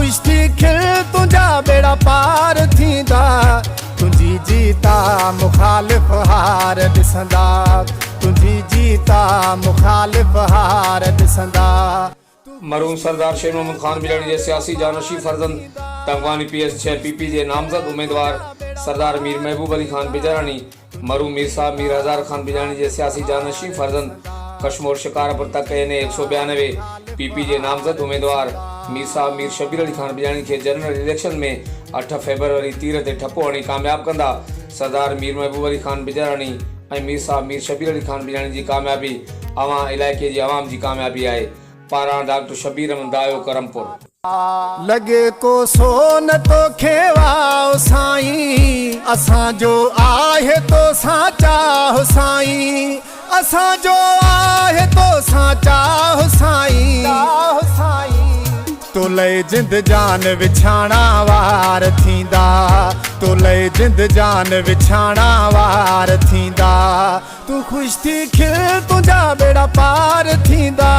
खुश थी खिल तुझा बेड़ा पार थींदा। तुझी जीता मुखालिफ हार ॾिसंदा। तुझी जीता मुखालिफ हार ॾिसंदा। मरहूम सरदार शेर मोहम्मद खान बिलानी जे सियासी जानशी फर्जंद तंगवानी PS6 PP जे नामजद उम्मीदवार सरदार मीर महबूब अली खान बिजरानी, मरहूम मीर साहब मीर हज़ार खान बिलानी जे सियासी जानशी फर्जंद कश्मोर शिकारपुर तक ने 192 PP जे नामजद उम्मीदवार मीर साहब मीर शबीर अली खान बिलानी के जनरल इलेक्शन में 8 फरवरी तीर ते ठप्पो हणी कामयाब कंदा। सरदार मीर महबूब अली खान बिजरानी ऐं मीर साहब मीर शबीर अली खान बिलानी जी कामयाबी अवां इलाइक़े जी आवाम जी कामयाबी आहे। पारां डॉक्टर शबीर अहमद दायो करमपुर। लगे को सोन तो खेवाओ साईं, असांजो आहे तो साचा हो साईं, असांजो आहे तो साचा हो साईं। तो लय जिंद जान विछाणा वार थींदा। तो लय जिंद जान विछाणा वार थींदा। तू खुश थी खिल तुझा बेड़ा पार थींदा।